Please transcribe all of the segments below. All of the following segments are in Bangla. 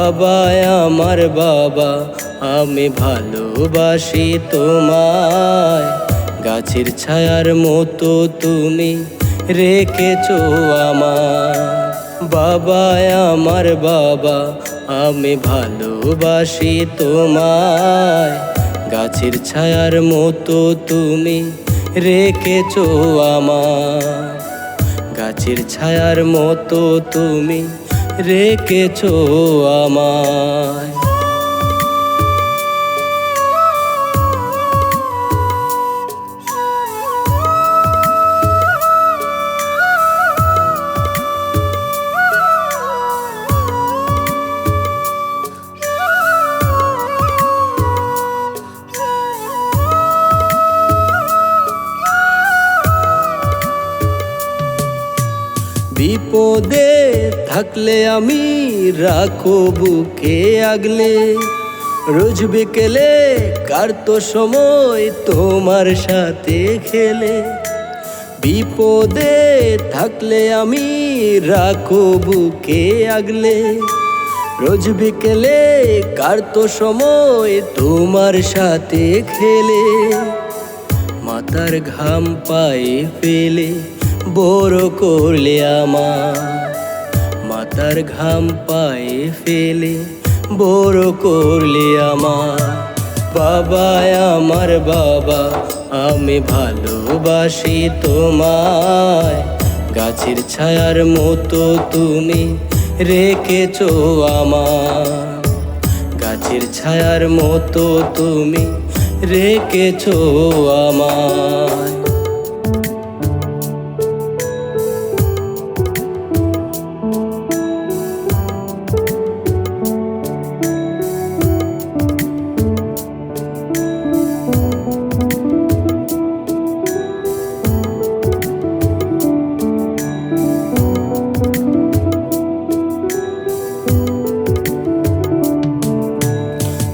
বাবা আমার বাবা, আমি ভালোবাসি তোমায়। গাছের ছায়ার মতো তুমি রেখেছো আমায়। বাবা আমার বাবা, আমি ভালোবাসি তোমায়। গাছের ছায়ার মতো তুমি রেখেছো আমায়। গাছের ছায়ার মতো তুমি রেখেছো আমায়। বিপদে থাকলে আমি রাখো বুকে আগলে। রোজ বিকেলে কাটতো সময় তোমার সাথে খেলে। বিপদে থাকলে আমি রাখো বুকে আগলে। রোজ বিকেলে কাটতো সময় তোমার সাথে খেলে। মাথার ঘাম পায়ে ফেলে বড় করলে আমার। মাথার ঘাম পায়ে ফেলে বড় করলে আমার। বাবা আমার বাবা, আমি ভালোবাসি তোমায়। গাছের ছায়ার মতো তুমি রেখেছো আমায়। গাছের ছায়ার মতো তুমি রেখেছো আমায়।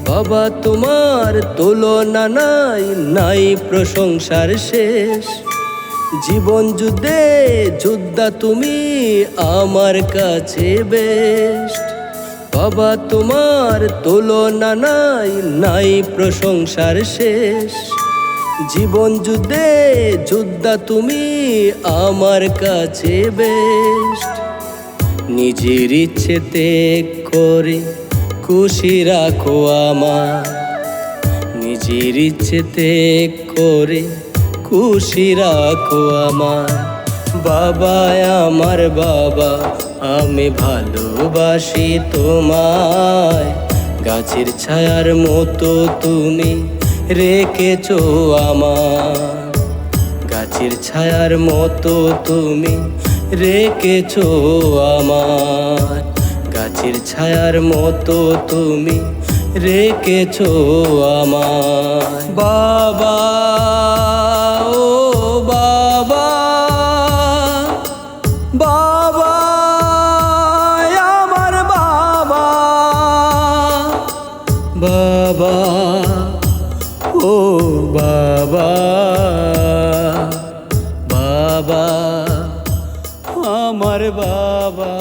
বাবা তোমার তুলনা নাই, নাই প্রশংসার শেষ। জীবন যুদ্ধে যোদ্ধা তুমি আমার কাছে বেস্ট। বাবা তোমার তুলনা নাই, নাই প্রশংসার শেষ। জীবন যুদ্ধে যোদ্ধা তুমি আমার কাছে বেস্ট। নিজের ইচ্ছে ত্যাগ করে খুশি রাখো আমায়। নিজের ইচ্ছে ত্যাগ করে খুশি রাখো আমায়। বাবা আমার বাবা, আমি ভালোবাসি তোমায়। গাছের ছায়ার মতো তুমি রেখেছো আমায়। গাছের ছায়ার মতো তুমি রেখেছো আমায়। গাছের ছায়ার মতো তুমি রেখেছো আমায়। বাবা ও বাবা, বাবা আমার বাবা। বাবা ও বাবা, বাবা আমার বাবা।